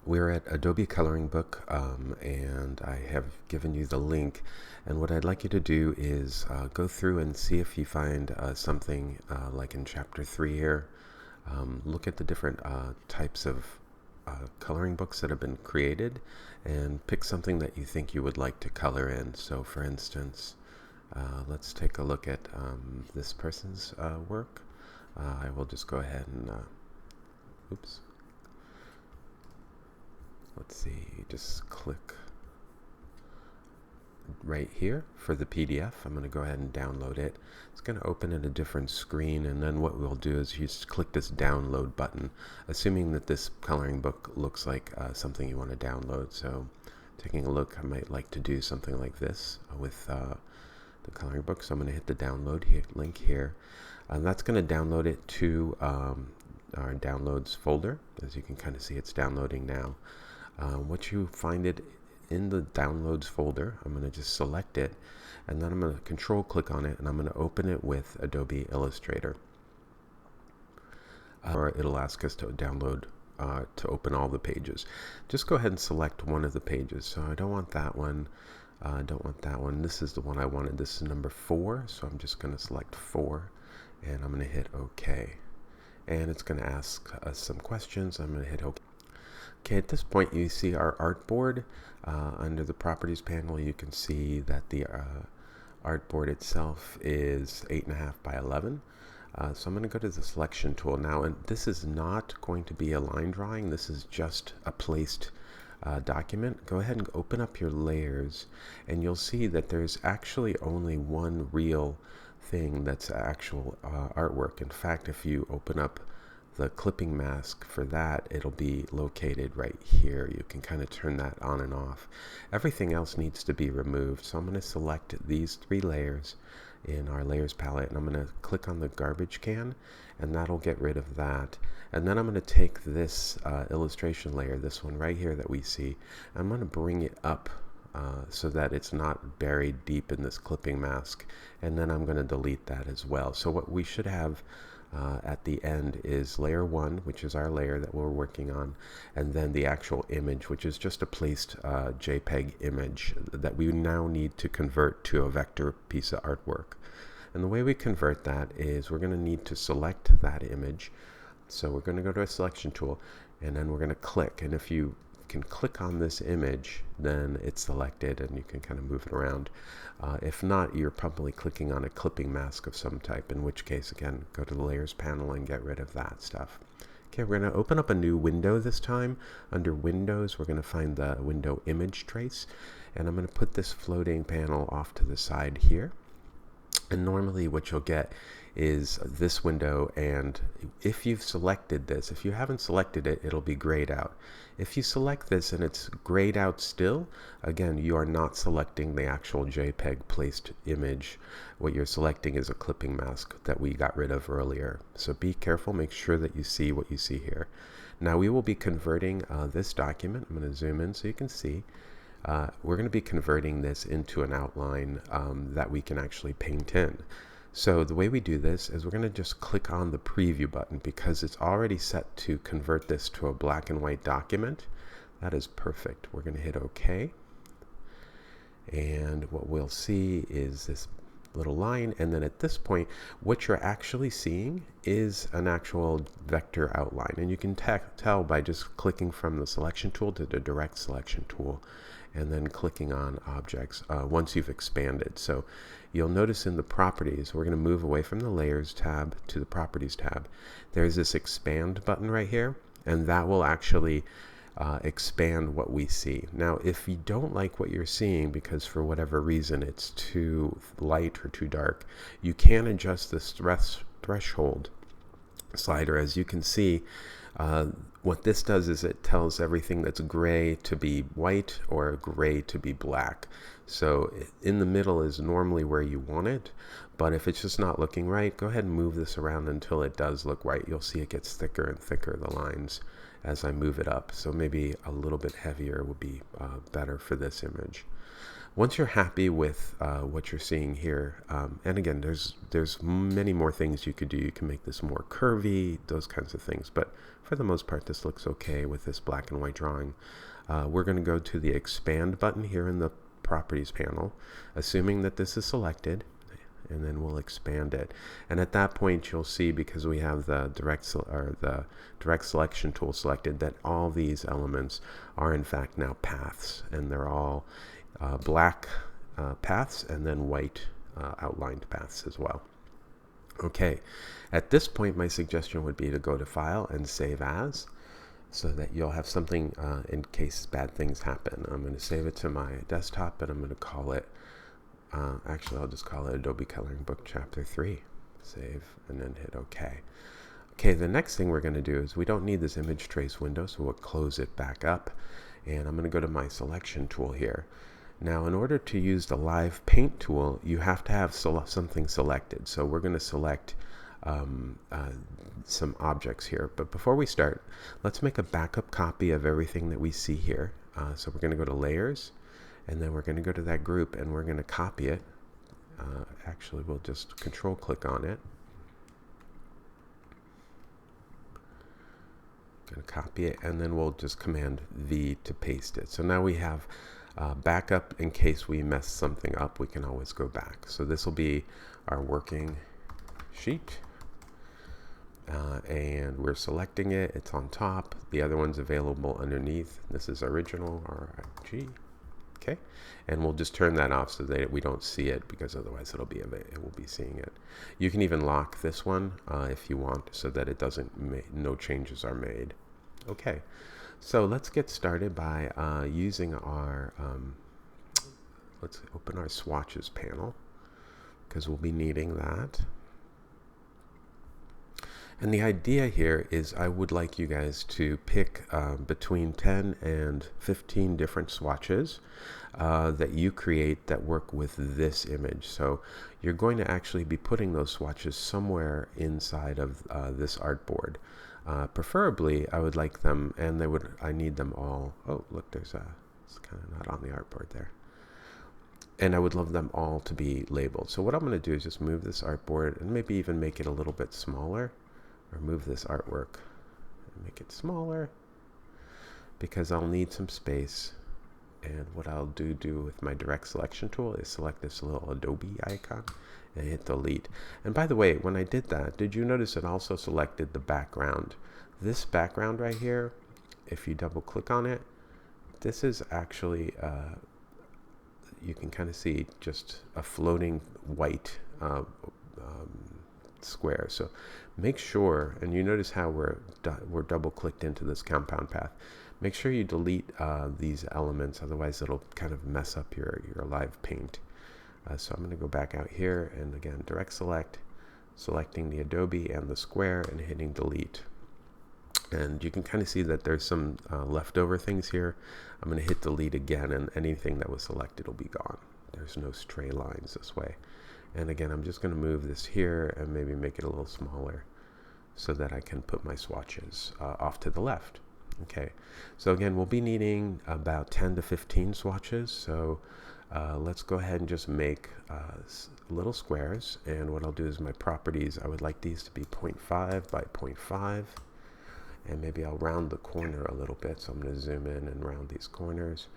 We're at Adobe Coloring Book, and I have given you the link. And what I'd like you to do is go through and see if you find something like in Chapter 3 here. Look at the different types of coloring books that have been created and pick something that you think you would like to color in. So for instance, let's take a look at this person's work. I will just go ahead and, oops. Let's see, just click right here for the PDF. I'm going to go ahead and download it. It's going to open in a different screen, and then what we'll do is you just click this download button, assuming that this coloring book looks like something you want to download. So taking a look, I might like to do something like this with the coloring book. So I'm going to hit the download link here. That's going to download it to our downloads folder. As you can kind of see, it's downloading now. Once you find it in the downloads folder, I'm going to just select it, and then I'm going to control click on it, and I'm going to open it with Adobe Illustrator. Or it'll ask us to download to open all the pages. Just go ahead and select one of the pages. So I don't want that one. I don't want that one. This is the one I wanted. This is number 4. So I'm just going to select 4, and I'm going to hit OK. And it's going to ask us some questions. I'm going to hit OK. Okay, at this point you see our artboard. Under the properties panel you can see that the artboard itself is 8.5 by 11. So I'm going to go to the selection tool now, and this is not going to be a line drawing. This is just a placed document. Go ahead and open up your layers, and you'll see that there's actually only one real thing that's actual artwork. In fact, if you open up the clipping mask for that, it'll be located right here. You can kind of turn that on and off. Everything else needs to be removed. So I'm going to select these 3 layers in our layers palette, and I'm going to click on the garbage can, and that'll get rid of that. And then I'm going to take this illustration layer, this one right here that we see, I'm going to bring it up so that it's not buried deep in this clipping mask, and then I'm going to delete that as well. So what we should have at the end is layer 1, which is our layer that we're working on, and then the actual image, which is just a placed JPEG image that we now need to convert to a vector piece of artwork. And the way we convert that is we're going to need to select that image. So we're going to go to a selection tool, and then we're going to click, and if you can click on this image, then it's selected and you can kind of move it around. If not, you're probably clicking on a clipping mask of some type, in which case, again, go to the layers panel and get rid of that stuff. Okay, we're going to open up a new window this time. Under Windows, we're going to find the window image trace, and I'm going to put this floating panel off to the side here. And normally what you'll get is this window, and if you've selected this, if you haven't selected it, it'll be grayed out. If you select this and it's grayed out still, again, you are not selecting the actual JPEG placed image. What you're selecting is a clipping mask that we got rid of earlier. So be careful, make sure that you see what you see here. Now we will be converting this document. I'm going to zoom in so you can see. We're going to be converting this into an outline that we can actually paint in. So the way we do this is we're going to just click on the preview button because it's already set to convert this to a black and white document. That is perfect. We're going to hit OK. And what we'll see is this little line, and then at this point what you're actually seeing is an actual vector outline, and you can tell by just clicking from the selection tool to the direct selection tool and then clicking on objects once you've expanded. So you'll notice in the properties, we're going to move away from the layers tab to the properties tab. There's this expand button right here, and that will actually expand what we see. Now if you don't like what you're seeing because for whatever reason it's too light or too dark, you can adjust this threshold slider. As you can see, what this does is it tells everything that's gray to be white or gray to be black. So in the middle is normally where you want it, but if it's just not looking right, go ahead and move this around until it does look right. You'll see it gets thicker and thicker, the lines, as I move it up. So maybe a little bit heavier would be better for this image. Once you're happy with what you're seeing here, and again, there's many more things you could do. You can make this more curvy, those kinds of things. But for the most part, this looks okay with this black and white drawing. We're going to go to the expand button here in the properties panel, assuming that this is selected, and then we'll expand it. And at that point, you'll see, because we have the direct selection tool selected, that all these elements are in fact now paths, and they're all black paths and then white outlined paths as well. Okay, at this point my suggestion would be to go to File and Save As, so that you'll have something in case bad things happen. I'm going to save it to my desktop, and I'm going to call it, actually I'll just call it Adobe Coloring Book Chapter 3. Save and then hit OK. Okay, the next thing we're going to do is, we don't need this image trace window, so we'll close it back up, and I'm going to go to my selection tool here. Now, in order to use the Live Paint tool, you have to have something selected. So we're going to select some objects here. But before we start, let's make a backup copy of everything that we see here. So we're going to go to Layers, and then we're going to go to that group, and we're going to copy it. Actually, we'll just Control click on it. Going to copy it, and then we'll just Command V to paste it. So now we have backup in case we mess something up. We can always go back. So this will be our working sheet, and we're selecting it. It's on top. The other one's available underneath. This is original, RIG. Okay, and we'll just turn that off so that we don't see it, because otherwise it will be seeing it. You can even lock this one if you want, so that it doesn't no changes are made. Okay, so let's get started by using our let's open our swatches panel, because we'll be needing that. And the idea here is, I would like you guys to pick between 10 and 15 different swatches that you create that work with this image. So you're going to actually be putting those swatches somewhere inside of this artboard. Preferably, I would like them, and I need them all. Oh, look, it's kind of not on the artboard there. And I would love them all to be labeled. So what I'm going to do is just move this artboard, and maybe even make it a little bit smaller. Or move this artwork and make it smaller, because I'll need some space. And what I'll do with my direct selection tool is select this little Adobe icon and hit delete. And by the way, when I did that, did you notice it also selected the background? This background right here, if you double click on it, this is actually you can kind of see just a floating white square. So make sure, and you notice how we're double clicked into this compound path. Make sure you delete these elements, otherwise it'll kind of mess up your Live Paint. So I'm going to go back out here, and again direct select, selecting the Adobe and the square, and hitting delete. And you can kind of see that there's some leftover things here. I'm going to hit delete again, and anything that was selected will be gone. There's no stray lines this way. And again, I'm just going to move this here and maybe make it a little smaller, so that I can put my swatches off to the left. Okay, so again, we'll be needing about 10 to 15 swatches. So let's go ahead and just make little squares. And what I'll do is, my properties, I would like these to be 0.5 by 0.5. And maybe I'll round the corner a little bit. So I'm going to zoom in and round these corners.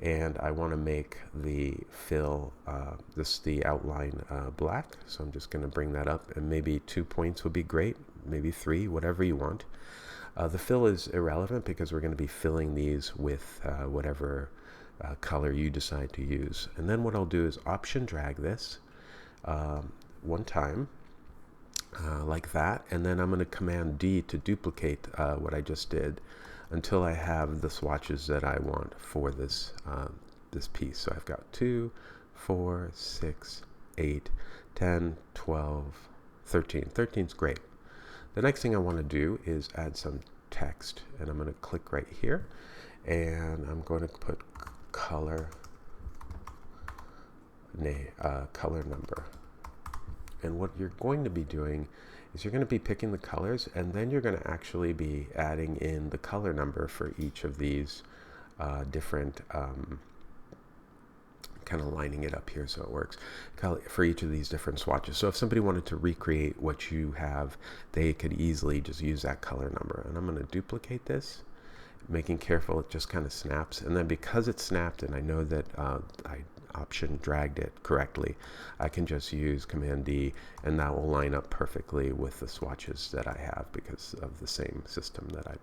And I want to make the fill, the outline black. So I'm just going to bring that up, and maybe 2 points would be great. Maybe 3, whatever you want. The fill is irrelevant, because we're going to be filling these with whatever color you decide to use. And then what I'll do is Option drag this one time. Like that, and then I'm going to Command D to duplicate what I just did until I have the swatches that I want for this this piece. So I've got 2, 4, 6, 8, 10, 12, 13. 13 is great. The next thing I want to do is add some text, and I'm going to click right here, and I'm going to put color number. And what you're going to be doing is, you're going to be picking the colors, and then you're going to actually be adding in the color number for each of these different kind of lining it up here so it works for each of these different swatches. So if somebody wanted to recreate what you have, they could easily just use that color number. And I'm going to duplicate this, making careful it just kind of snaps. And then because it snapped and I know that I option dragged it correctly, I can just use Command D and that will line up perfectly with the swatches that I have because of the same system that I